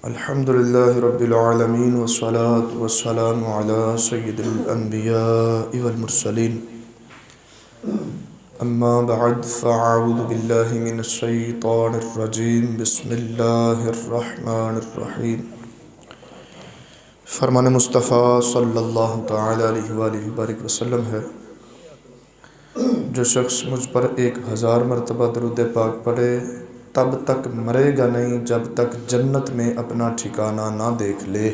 الحمدللہ رب العالمین والصلاة والسلام علی سید الانبیاء والمرسلین اما بعد فاعوذ باللہ من الشیطان الرجیم بسم اللہ الرحمن الرحیم۔ فرمان مصطفیٰ صلی اللہ تعالی علیہ وآلہ وبارک وسلم ہے، جو شخص مجھ پر 1000 مرتبہ درود پاک پڑھے تب تک مرے گا نہیں جب تک جنت میں اپنا ٹھکانہ نہ دیکھ لے۔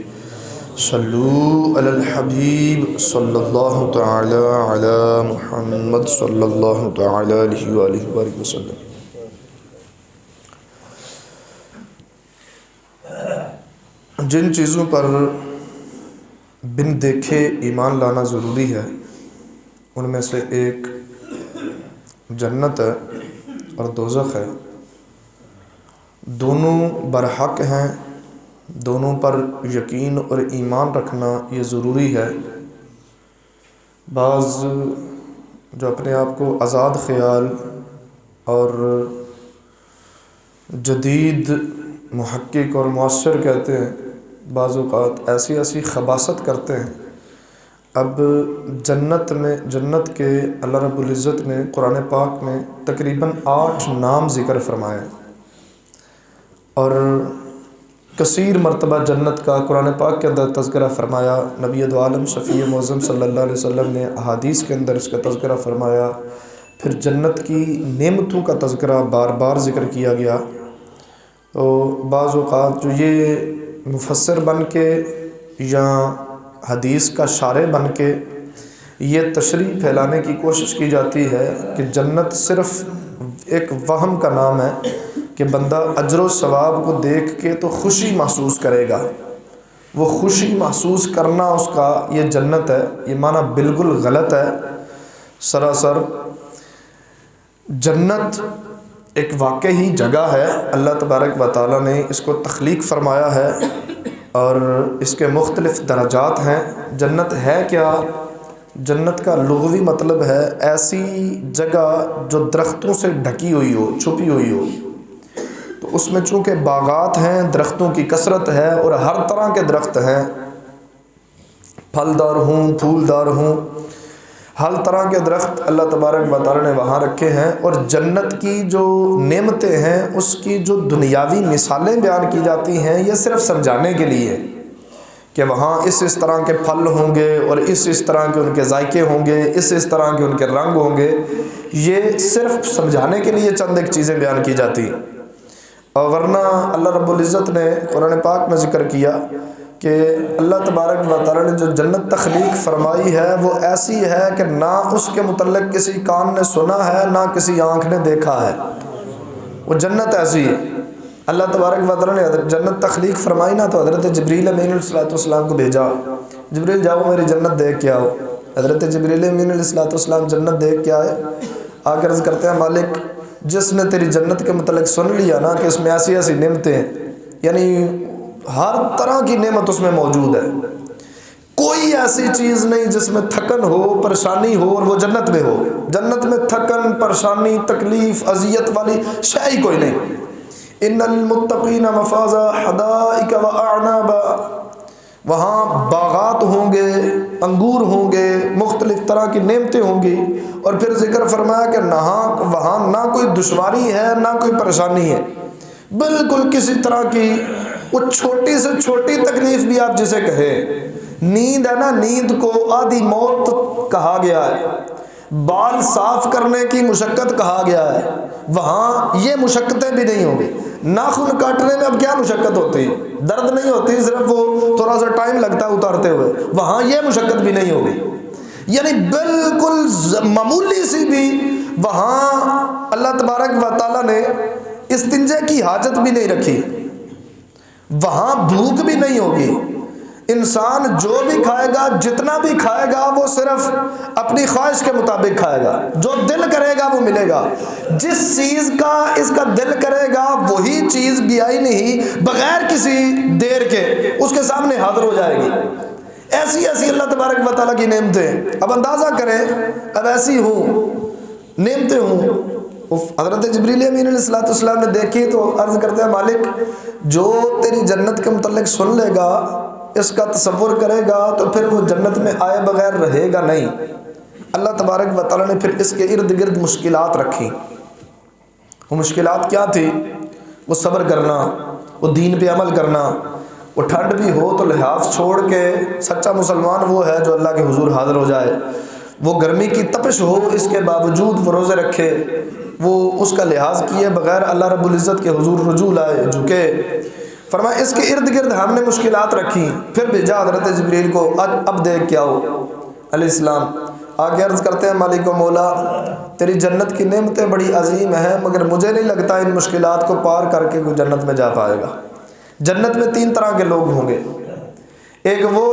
صلو علی الحبیب صلی اللہ تعالی علی محمد صلی اللہ تعالی علیہ وآلہ وآلہ وسلم۔ جن چیزوں پر بن دیکھے ایمان لانا ضروری ہے ان میں سے ایک جنت ہے اور دوزخ ہے۔ دونوں برحق ہیں، دونوں پر یقین اور ایمان رکھنا یہ ضروری ہے۔ بعض جو اپنے آپ کو آزاد خیال اور جدید محقق اور معاصر کہتے ہیں، بعض اوقات ایسی خباثت کرتے ہیں۔ اب جنت کے اللہ رب العزت نے قرآن پاک میں تقریباً 8 نام ذکر فرمائے اور کثیر مرتبہ جنت کا قرآن پاک کے اندر تذکرہ فرمایا۔ نبی دو عالم شفیع معظم صلی اللہ علیہ وسلم نے احادیث کے اندر اس کا تذکرہ فرمایا۔ پھر جنت کی نعمتوں کا تذکرہ بار بار ذکر کیا گیا۔ تو بعض اوقات جو یہ مفسر بن کے یا حدیث کا شارح بن کے یہ تشریح پھیلانے کی کوشش کی جاتی ہے کہ جنت صرف ایک وہم کا نام ہے کہ بندہ اجر و ثواب کو دیکھ کے تو خوشی محسوس کرے گا، وہ خوشی محسوس کرنا اس کا یہ جنت ہے، یہ معنی بالکل غلط ہے سراسر۔ جنت ایک واقعی جگہ ہے، اللہ تبارک و تعالیٰ نے اس کو تخلیق فرمایا ہے اور اس کے مختلف درجات ہیں۔ جنت ہے کیا؟ جنت کا لغوی مطلب ہے ایسی جگہ جو درختوں سے ڈھکی ہوئی ہو، چھپی ہوئی ہو۔ تو اس میں چونکہ باغات ہیں، درختوں کی کثرت ہے اور ہر طرح کے درخت ہیں، پھلدار ہوں پھولدار ہوں، ہر طرح کے درخت اللہ تبارک و تعالی نے وہاں رکھے ہیں۔ اور جنت کی جو نعمتیں ہیں اس کی جو دنیاوی مثالیں بیان کی جاتی ہیں یہ صرف سمجھانے کے لیے کہ وہاں اس طرح کے پھل ہوں گے اور اس طرح کے ان کے ذائقے ہوں گے، اس طرح کے ان کے رنگ ہوں گے، یہ صرف سمجھانے کے لیے چند ایک چیزیں بیان کی جاتی ہیں۔ اور ورنہ اللہ رب العزت نے قرآن پاک میں ذکر کیا کہ اللہ تبارک و تعالی نے جو جنت تخلیق فرمائی ہے وہ ایسی ہے کہ نہ اس کے متعلق کسی کان نے سنا ہے نہ کسی آنکھ نے دیکھا ہے۔ وہ جنت ایسی ہے، اللہ تبارک و تعالی نے جنت تخلیق فرمائی نا تو حضرت جبریل امین علیہ السلام کو بھیجا، جبریل جاؤ میری جنت دیکھ کے آؤ۔ حضرت جبریل امین علیہ السلام جنت دیکھ کے آئے، آ کر عرض کرتے ہیں مالک جس نے تیری جنت کے متعلق سن لیا نا کہ اس میں ایسی نعمتیں ہیں، یعنی ہر طرح کی نعمت اس میں موجود ہے، کوئی ایسی چیز نہیں جس میں تھکن ہو پریشانی ہو اور وہ جنت میں ہو۔ جنت میں تھکن پریشانی تکلیف اذیت والی شے ہی کوئی نہیں۔ ان المتقین مفازا حدائق و اعنابا، وہاں باغات ہوں گے، انگور ہوں گے، مختلف طرح کی نعمتیں ہوں گی۔ اور پھر ذکر فرمایا کہ وہاں نہ کوئی دشواری ہے نہ کوئی پریشانی ہے، بالکل کسی طرح کی وہ چھوٹی سے چھوٹی تکلیف بھی آپ جسے کہیں، نیند ہے نا، نیند کو آدھی موت کہا گیا ہے، بال صاف کرنے کی مشقت کہا گیا ہے، وہاں یہ مشقتیں بھی نہیں ہوں گی۔ ناخن کاٹنے میں اب کیا مشقت ہوتی ہے، درد نہیں ہوتی، صرف وہ تھوڑا سا ٹائم لگتا ہے اتارتے ہوئے، وہاں یہ مشقت بھی نہیں ہوگی۔ یعنی بالکل معمولی سی بھی وہاں اللہ تبارک و تعالیٰ نے استنجے کی حاجت بھی نہیں رکھی، وہاں بھوک بھی نہیں ہوگی۔ انسان جو بھی کھائے گا جتنا بھی کھائے گا وہ صرف اپنی خواہش کے مطابق کھائے گا، جو دل کرے گا وہ ملے گا، جس چیز کا اس کا دل کرے گا وہی چیز بھی آئی نہیں بغیر کسی دیر کے اس کے سامنے حاضر ہو جائے گی۔ ایسی ایسی اللہ تبارک و تعالیٰ کی نعمتیں، اب اندازہ کریں اب ایسی ہوں نعمتیں ہوں۔ حضرت جبریل امین علیہ السلام نے دیکھی تو عرض کرتے ہیں مالک جو تیری جنت کے متعلق سن لے گا، اس کا تصور کرے گا تو پھر وہ جنت میں آئے بغیر رہے گا نہیں۔ اللہ تبارک و تعالیٰ نے پھر اس کے ارد گرد مشکلات رکھی۔ وہ مشکلات کیا تھی؟ وہ صبر کرنا، وہ دین پہ عمل کرنا، وہ ٹھنڈ بھی ہو تو لحاف چھوڑ کے، سچا مسلمان وہ ہے جو اللہ کے حضور حاضر ہو جائے، وہ گرمی کی تپش ہو اس کے باوجود وہ روزے رکھے، وہ اس کا لحاظ کیے بغیر اللہ رب العزت کے حضور رجوع لائے، جھکے۔ فرمایا اس کے ارد گرد ہم نے مشکلات رکھی، پھر بھیجا حضرت جبریل کو، اب دیکھ کیا ہو علیہ السلام آگے عرض کرتے ہیں مالک و مولا تیری جنت کی نعمتیں بڑی عظیم ہیں، مگر مجھے نہیں لگتا ان مشکلات کو پار کر کے کوئی جنت میں جا پائے گا۔ جنت میں 3 طرح کے لوگ ہوں گے، ایک وہ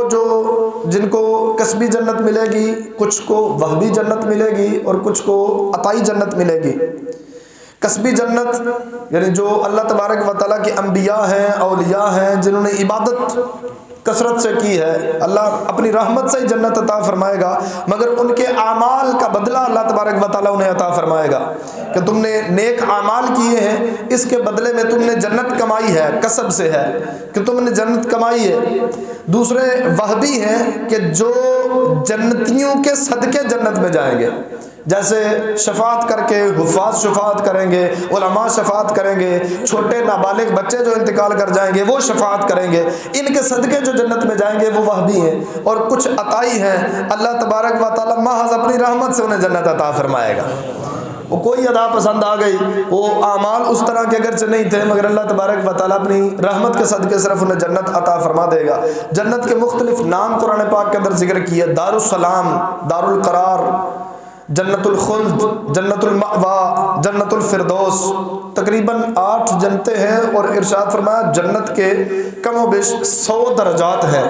جن کو کسبی جنت ملے گی، کچھ کو وہبی جنت ملے گی اور کچھ کو عطائی جنت ملے گی۔ کسبی جنت یعنی جو اللہ تبارک و تعالیٰ کے انبیاء ہیں، اولیاء ہیں، جنہوں نے عبادت کثرت سے کی ہے، اللہ اپنی رحمت سے ہی جنت عطا فرمائے گا، مگر ان کے اعمال کا بدلہ اللہ تبارک و تعالیٰ انہیں عطا فرمائے گا کہ تم نے نیک اعمال کیے ہیں، اس کے بدلے میں تم نے جنت کمائی ہے، کسب سے ہے کہ تم نے جنت کمائی ہے۔ دوسرے وہبی ہیں کہ جو جنتیوں کے صدقے جنت میں جائیں گے، جیسے شفاعت کر کے حفاظ شفاعت کریں گے، علماء شفاعت کریں گے، چھوٹے نابالغ بچے جو انتقال کر جائیں گے وہ شفاعت کریں گے، ان کے صدقے جو جنت میں جائیں گے وہ وہبی ہیں۔ اور کچھ عطائی ہیں، اللہ تبارک و تعالیٰ محض اپنی رحمت سے انہیں جنت عطا فرمائے گا۔ وہ کوئی ادا پسند آ گئی، وہ اعمال اس طرح کے اگرچہ نہیں تھے مگر اللہ تبارک و تعالیٰ اپنی رحمت کے صدقے صرف انہیں جنت عطا فرما دے گا۔ جنت کے مختلف نام قرآن پاک کے اندر ذکر کیے، دار السلام، دار القرار، جنت الخلد، جنت المأوا، جنت الفردوس، تقریباً 8 جنتیں ہیں، اور ارشاد فرمایا جنت کے کم و بیش 100 درجات ہیں۔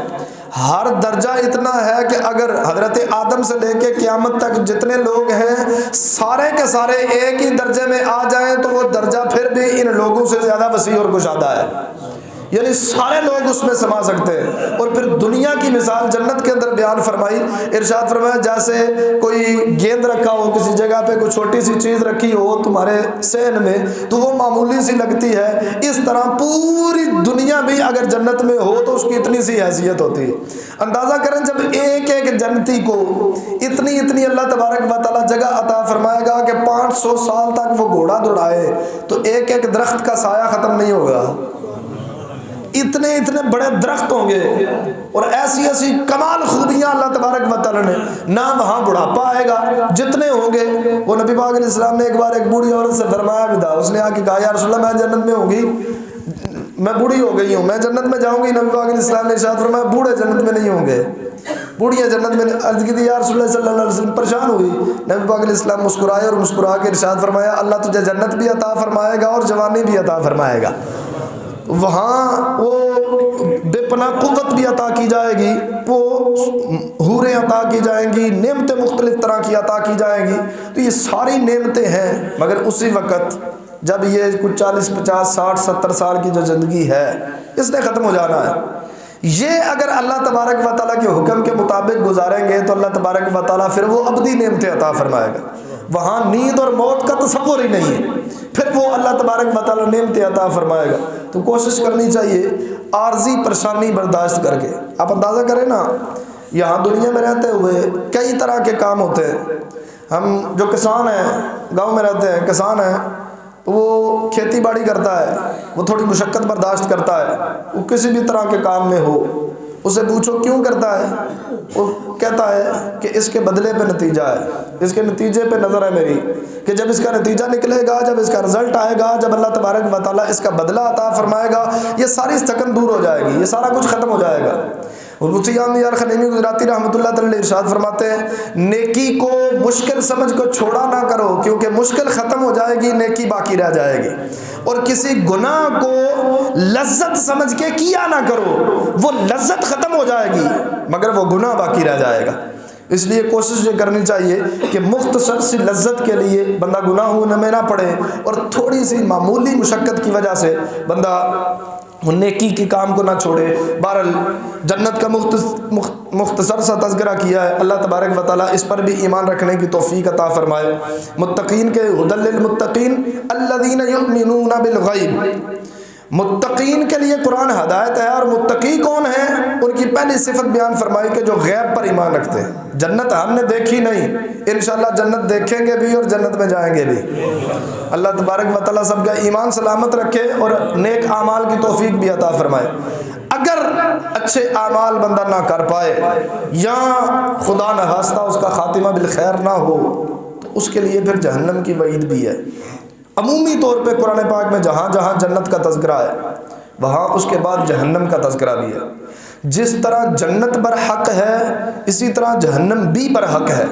ہر درجہ اتنا ہے کہ اگر حضرت آدم سے لے کے قیامت تک جتنے لوگ ہیں سارے کے سارے ایک ہی درجے میں آ جائیں تو وہ درجہ پھر بھی ان لوگوں سے زیادہ وسیع اور کشادہ ہے، یعنی سارے لوگ اس میں سما سکتے ہیں۔ اور پھر دنیا کی مثال جنت کے اندر بیان فرمائی، ارشاد فرمایا جیسے کوئی گیند رکھا ہو کسی جگہ پہ، کوئی چھوٹی سی چیز رکھی ہو تمہارے صحن میں تو وہ معمولی سی لگتی ہے، اس طرح پوری دنیا بھی اگر جنت میں ہو تو اس کی اتنی سی حیثیت ہوتی ہے۔ اندازہ کریں جب ایک ایک جنتی کو اتنی اللہ تبارک و تعالیٰ جگہ عطا فرمائے گا کہ 500 سال تک وہ گھوڑا دوڑائے تو ایک ایک درخت کا سایہ ختم نہیں ہوگا، اتنے بڑے درخت ہوں گے اور ایسی ایسی کمال خوبیاں اللہ تبارک و تعالیٰ نے، نہ وہاں بڑھاپا آئے گا جتنے ہوں گے۔ وہ نبی پاک علیہ السلام نے ایک بار ایک بوڑھی عورت سے فرمایا بھی تھا، اس نے آ کے کہا یا رسول اللہ میں جنت میں ہوں گی، میں بوڑھی ہو گئی ہوں، میں جنت میں جاؤں گی۔ نبی پاک علیہ السلام نے ارشاد فرمایا بوڑھے جنت میں نہیں ہوں گے، بوڑھیاں جنت میں۔ عرض کی تھی یا رسول اللہ صلی اللہ علیہ وسلم، پریشان ہوئی۔ نبی پاک علیہ السلام مسکرائے اور مسکرا کے ارشاد فرمایا اللہ تجھے جنت بھی عطا فرمائے گا اور جوانی بھی عطا فرمائے گا، وہاں وہ بے پناہ قوت بھی عطا کی جائے گی، وہ حوریں عطا کی جائیں گی، نعمتیں مختلف طرح کی عطا کی جائیں گی۔ تو یہ ساری نعمتیں ہیں، مگر اسی وقت جب یہ کچھ 40 50 60 70 سال کی جو زندگی ہے اس نے ختم ہو جانا ہے، یہ اگر اللہ تبارک و تعالیٰ کے حکم کے مطابق گزاریں گے تو اللہ تبارک و تعالیٰ پھر وہ ابدی نعمتیں عطا فرمائے گا، وہاں نیند اور موت کا تصور ہی نہیں ہے، پھر وہ اللہ تبارک و تعالیٰ نعمتیں عطا فرمائے گا۔ تو کوشش کرنی چاہیے عارضی پریشانی برداشت کر کے۔ آپ اندازہ کریں نا، یہاں دنیا میں رہتے ہوئے کئی طرح کے کام ہوتے ہیں۔ ہم جو کسان ہیں، گاؤں میں رہتے ہیں، کسان ہیں، تو وہ کھیتی باڑی کرتا ہے، وہ تھوڑی مشقت برداشت کرتا ہے، وہ کسی بھی طرح کے کام میں ہو، اسے پوچھو کیوں کرتا ہے، وہ کہتا ہے کہ اس کے بدلے پہ نتیجہ ہے، اس کے نتیجے پہ نظر ہے میری، کہ جب اس کا نتیجہ نکلے گا، جب اس کا رزلٹ آئے گا، جب اللہ تبارک و تعالیٰ اس کا بدلہ عطا فرمائے گا، یہ ساری تھکن دور ہو جائے گی، یہ سارا کچھ ختم ہو جائے گا۔ یار خنیمی گجراتی رحمۃ اللہ تعالی ارشاد فرماتے ہیں نیکی کو مشکل سمجھ کو چھوڑا نہ کرو، کیونکہ مشکل ختم ہو جائے گی، نیکی باقی رہ جائے گی، اور کسی گناہ کو لذت سمجھ کے کیا نہ کرو، وہ لذت ختم ہو جائے گی مگر وہ گناہ باقی رہ جائے گا۔ اس لیے کوشش یہ کرنی چاہیے کہ مختصر سی لذت کے لیے بندہ گناہوں میں نہ پڑے، اور تھوڑی سی معمولی مشقت کی وجہ سے بندہ نیکی کے کام کو نہ چھوڑے۔ بہرحال جنت کا مختصر سا تذکرہ کیا ہے، اللہ تبارک و تعالیٰ اس پر بھی ایمان رکھنے کی توفیق عطا فرمائے۔ متقین کے ھدی للمتقین الذین یؤمنون بالغیب، متقین کے لیے قرآن ہدایت ہے۔ اور متقی کون ہیں؟ ان کی پہلی صفت بیان فرمائی کہ جو غیب پر ایمان رکھتے ہیں۔ جنت ہم نے دیکھی نہیں، انشاءاللہ جنت دیکھیں گے بھی اور جنت میں جائیں گے بھی۔ اللہ تبارک و تعالیٰ سب کا ایمان سلامت رکھے اور نیک اعمال کی توفیق بھی عطا فرمائے۔ اگر اچھے اعمال بندہ نہ کر پائے یا خدا نخواستہ اس کا خاتمہ بالخیر نہ ہو تو اس کے لیے پھر جہنم کی وعید بھی ہے۔ عمومی طور پہ قرآن پاک میں جہاں جہاں جنت کا تذکرہ ہے وہاں اس کے بعد جہنم کا تذکرہ بھی ہے۔ جس طرح جنت بر حق ہے اسی طرح جہنم بھی بر حق ہے،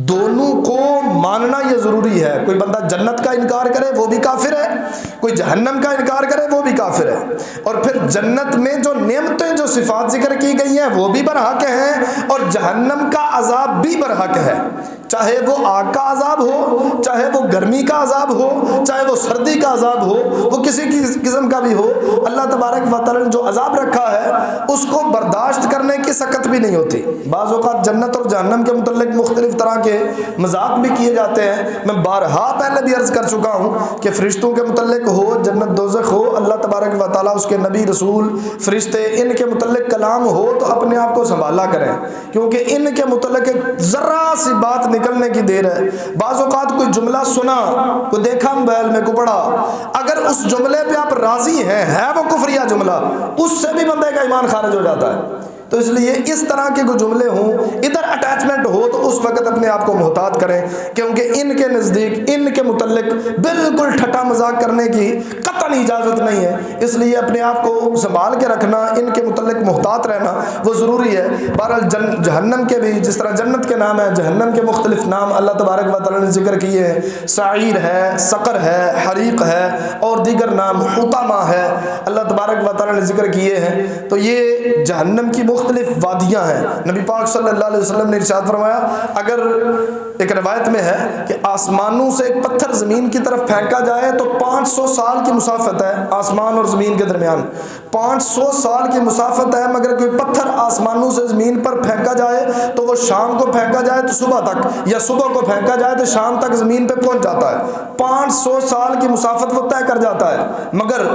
دونوں کو ماننا یہ ضروری ہے۔ کوئی بندہ جنت کا انکار کرے وہ بھی کافر ہے، کوئی جہنم کا انکار کرے وہ بھی کافر ہے۔ اور پھر جنت میں جو نعمتیں جو صفات ذکر کی گئی ہیں وہ بھی برحق ہیں اور جہنم کا عذاب بھی برحق ہے، چاہے وہ آگ کا عذاب ہو، چاہے وہ گرمی کا عذاب ہو، چاہے وہ سردی کا عذاب ہو، وہ کسی قسم کا بھی ہو۔ اللہ تبارک و تعالیٰ نے جو عذاب رکھا ہے اس کو برداشت کرنے کی سکت بھی نہیں ہوتی۔ بعض اوقات جنت اور جہنم کے متعلق مختلف طرح کے مذاق بھی کیے جاتے ہیں۔ میں بارہا پہلے بھی عرض کر چکا ہوں کہ فرشتوں کے متعلق ہو، جنت دوزخ ہو، اللہ تبارک و تعالیٰ اس کے نبی رسول فرشتے ان کے متعلق کلام ہو تو اپنے آپ کو سنبھالا کریں، کیونکہ ان کے متعلق ذرا سی بات نکلنے کی دیر ہے۔ بعض اوقات کوئی جملہ سنا، کوئی دیکھا موبائل میں، کوئی پڑھا، اگر اس جملے پہ آپ راضی ہیں، ہے وہ کفریہ جملہ، اس سے بھی بندے کا ایمان خارج ہو جاتا ہے۔ تو اس لیے اس طرح کے کوئی جملے ہوں، ادھر اٹیچمنٹ ہو تو اس وقت اپنے آپ کو محتاط کریں، کیونکہ ان کے نزدیک ان کے متعلق بالکل ٹھٹا مذاق کرنے کی قطعاً اجازت نہیں ہے۔ اس لیے اپنے آپ کو سنبھال کے رکھنا، ان کے متعلق محتاط رہنا وہ ضروری ہے۔ بہرحال جہنم کے بھی جس طرح جنت کے نام ہے، جہنم کے مختلف نام اللہ تبارک و تعالیٰ نے ذکر کیے ہیں۔ سعیر ہے، سقر ہے، حریق ہے اور دیگر نام حطمہ ہے، اللہ تبارک و تعالیٰ نے ذکر کیے ہیں۔ تو یہ جہنم کی مختلف وادیاں ہیں۔ نبی پاک صلی اللہ علیہ وسلم نے ارشاد فرمایا، اگر ایک روایت میں ہے کہ آسمانوں سے ایک پتھر زمین کی طرف پھینکا جائے تو 500 سال کی مسافت ہے آسمان اور زمین کے درمیان، 500 سال کی مسافت ہے، مگر کوئی پتھر آسمانوں سے زمین پر پھینکا جائے تو وہ شام کو پھینکا جائے تو صبح تک، یا صبح کو پھینکا جائے تو شام تک زمین پہ پہنچ جاتا ہے۔ 500 سال کی مسافت وہ طے کر جاتا ہے، مگر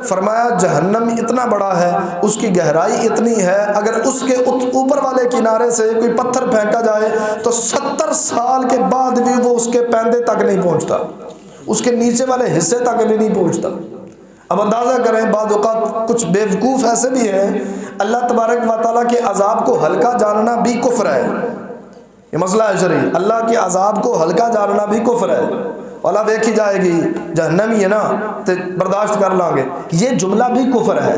فرمایا جہنم اتنا بڑا ہے، اس کی گہرائی اتنی ہے، اگر اس کے اوپر والے کنارے سے کوئی پتھر پھینکا جائے تو 70 سال کے بعد بھی وہ اس کے پیندے تک نہیں پہنچتا، اس کے نیچے والے حصے تک بھی نہیں پہنچتا۔ اب اندازہ کریں، بعض اوقات کچھ بیوقوف ایسے بھی ہیں، اللہ تبارک و تعالیٰ کے عذاب کو ہلکا جاننا بھی کفر ہے۔ یہ مسئلہ ہے شرعی، اللہ کے عذاب کو ہلکا جاننا بھی کفر ہے۔ اولا دیکھی جائے گی جہنم ہی ہے نا تو برداشت کر لیں گے، یہ جملہ بھی کفر ہے۔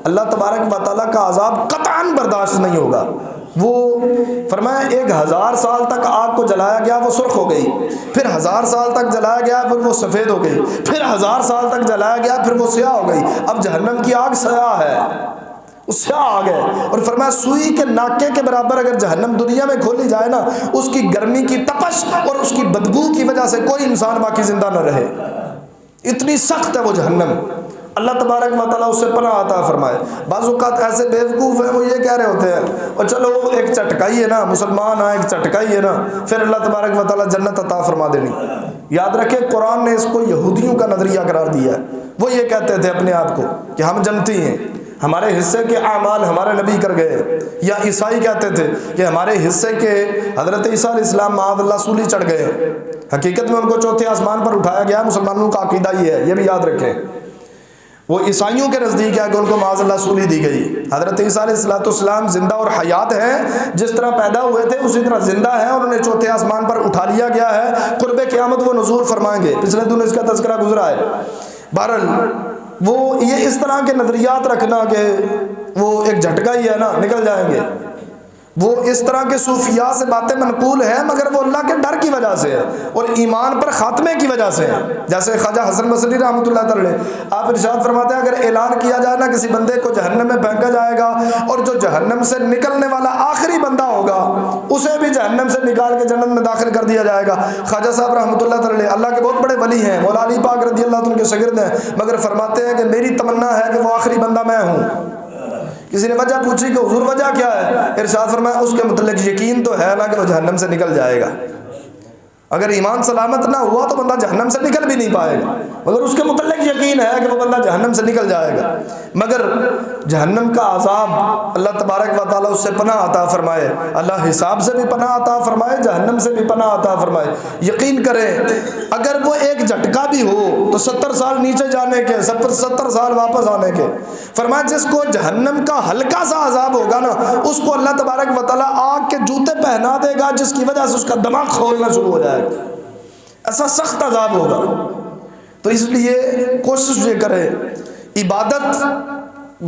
اللہ تبارک و تعالیٰ کا عذاب قطعاً برداشت نہیں ہوگا۔ وہ فرمایا 1000 سال تک آگ کو جلایا گیا، وہ سرخ ہو گئی، پھر 1000 سال تک جلایا گیا، پھر وہ سفید ہو گئی، پھر 1000 سال تک جلایا گیا، پھر وہ سیاہ ہو گئی۔ اب جہنم کی آگ سیاہ ہے، اس سے آگ ہے، اور فرمایا سوئی کے ناکے کے برابر اگر جہنم دنیا میں کھولی جائے نا، اس کی گرمی کی تپش اور اس کی بدبو کی وجہ سے کوئی انسان باقی زندہ نہ رہے، اتنی سخت ہے وہ جہنم۔ اللہ تبارک و تعالیٰ اس سے پناہ عطا فرمائے۔ بعض اوقات ایسے بیوقوف ہیں، وہ یہ کہہ رہے ہوتے ہیں اور چلو ایک چٹکائی ہے نا، مسلمان ہیں ایک چٹکائی ہے نا، پھر اللہ تبارک و تعالیٰ جنت عطا فرما دینی۔ یاد رکھیں قرآن نے اس کو یہودیوں کا نظریہ قرار دیا ہے۔ وہ یہ کہتے تھے اپنے آپ کو کہ ہم جنتی ہیں، ہمارے حصے کے اعمال ہمارے نبی کر گئے، یا عیسائی کہتے تھے کہ ہمارے حصے کے حضرت عیسیٰ علیہ السلام معاذ اللہ سولی چڑھ گئے۔ حقیقت میں ان کو چوتھے آسمان پر اٹھایا گیا۔ مسلمانوں کا عقیدہ یہ ہے، یہ بھی یاد رکھیں۔ وہ عیسائیوں کے نزدیک ہے کہ ان کو معاذ اللہ سولی دی گئی۔ حضرت عیسیٰ علیہ السلام زندہ اور حیات ہیں، جس طرح پیدا ہوئے تھے اسی طرح زندہ ہیں، اور انہیں چوتھے آسمان پر اٹھا لیا گیا ہے۔ قرب قیامت وہ نزول فرمائیں گے، پچھلے دنوں اس کا تذکرہ گزرا ہے۔ بہرحال وہ یہ اس طرح کے نظریات رکھنا کہ وہ ایک جھٹکا ہی ہے نا، نکل جائیں گے، وہ اس طرح کے صوفیاء سے باتیں منقول ہیں، مگر وہ اللہ کے ڈر کی وجہ سے ہے اور ایمان پر خاتمے کی وجہ سے ہے۔ جیسے خواجہ حسن بصری رحمۃ اللہ تعالی، آپ ارشاد فرماتے ہیں اگر اعلان کیا جائے نا کسی بندے کو جہنم میں پھینکا جائے گا، اور جو جہنم سے نکلنے والا آخری بندہ ہوگا اسے بھی جہنم سے نکال کے جنت میں داخل کر دیا جائے گا۔ خواجہ صاحب رحمۃ اللہ تعالی اللہ کے بہت بڑے ولی ہیں، مولا علی پاک رضی اللہ عنہ کے شاگرد ہیں، مگر فرماتے ہیں کہ میری تمنا ہے کہ وہ آخری بندہ میں ہوں۔ کسی نے وجہ پوچھی کہ حضور وجہ کیا ہے؟ ارشاد فرمایا اس کے متعلق یقین تو ہے نا کہ وہ جہنم سے نکل جائے گا۔ اگر ایمان سلامت نہ ہوا تو بندہ جہنم سے نکل بھی نہیں پائے گا، مگر اس کے متعلق یقین ہے کہ وہ بندہ جہنم سے نکل جائے گا۔ مگر جہنم کا عذاب اللہ تبارک و تعالیٰ اس سے پناہ عطا فرمائے، اللہ حساب سے بھی پناہ عطا فرمائے، جہنم سے بھی پناہ عطا فرمائے۔ یقین کریں اگر وہ ایک جھٹکا بھی ہو تو 70 سال نیچے جانے کے، 70 سال واپس آنے کے۔ فرمایا جس کو جہنم کا ہلکا سا عذاب ہوگا نا، اس کو اللہ تبارک و تعالیٰ آگ کے جوتے پہنا دے گا، جس کی وجہ سے اس کا دماغ کھولنا شروع ہو جائے گا، ایسا سخت عذاب ہوگا۔ تو اس لیے کوشش یہ کرے، عبادت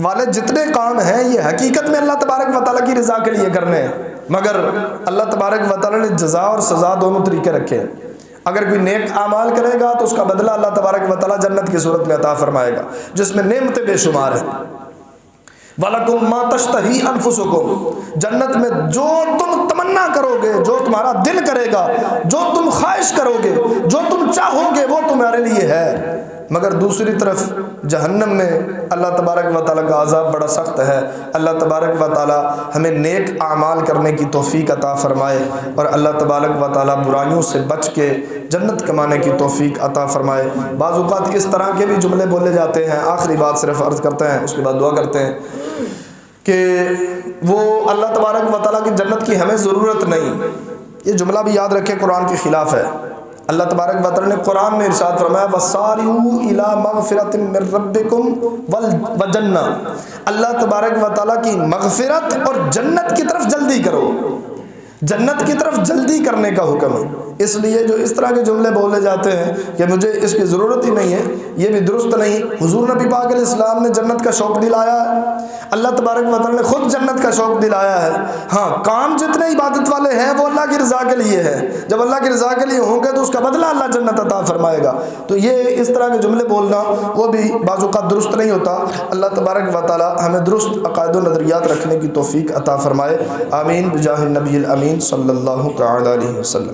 والے جتنے کام ہیں یہ حقیقت میں اللہ تبارک و تعالیٰ کی رضا کے لیے کرنے ہیں، مگر اللہ تبارک و تعالیٰ نے جزا اور سزا دونوں طریقے رکھے ہیں۔ اگر کوئی نیک اعمال کرے گا تو اس کا بدلہ اللہ تبارک و تعالیٰ جنت کی صورت میں عطا فرمائے گا، جس میں نعمتیں بے شمار ہیں۔ وَلَكُمْ مَا تَشْتَهِي أَنفُسُكُمْ، جنت میں جو تم تمنا کرو گے، جو تمہارا دل کرے گا، جو تم خواہش کرو گے، جو تم چاہو گے وہ تمہارے لیے ہے۔ مگر دوسری طرف جہنم میں اللہ تبارک و تعالیٰ کا عذاب بڑا سخت ہے۔ اللہ تبارک و تعالیٰ ہمیں نیک اعمال کرنے کی توفیق عطا فرمائے، اور اللہ تبارک و تعالیٰ برائیوں سے بچ کے جنت کمانے کی توفیق عطا فرمائے۔ بعض اوقات اس طرح کے بھی جملے بولے جاتے ہیں، آخری بات صرف عرض کرتے ہیں، اس کے بعد دعا کرتے ہیں کہ وہ اللہ تبارک و تعالیٰ کی جنت کی ہمیں ضرورت نہیں۔ یہ جملہ بھی یاد رکھیں، قرآن کے خلاف ہے۔ اللہ تبارک و تعالیٰ نے قرآن میں ارشاد فرمایا وَسَارِعُوا إِلَىٰ مَغْفِرَةٍ مِّن رَّبِّكُمْ وَجَنَّةٍ، اللہ تبارک و تعالیٰ کی مغفرت اور جنت کی طرف جلدی کرو، جنت کی طرف جلدی کرنے کا حکم ہے۔ اس لیے جو اس طرح کے جملے بولے جاتے ہیں کہ مجھے اس کی ضرورت ہی نہیں ہے، یہ بھی درست نہیں۔ حضور نبی پاک علیہ السلام نے جنت کا شوق دلایا ہے، اللہ تبارک و تعالیٰ نے خود جنت کا شوق دلایا ہے۔ ہاں کام جتنے عبادت والے ہیں وہ اللہ کی رضا کے لیے ہے، جب اللہ کی رضا کے لیے ہوں گے تو اس کا بدلہ اللہ جنت عطا فرمائے گا۔ تو یہ اس طرح کے جملے بولنا وہ بھی بعض اوقات درست نہیں ہوتا۔ اللہ تبارک و تعالیٰ ہمیں درست عقائد و نظریات رکھنے کی توفیق عطا فرمائے، آمین بجاہ النبی الامین صلی اللہ تعالی علیہ وسلم۔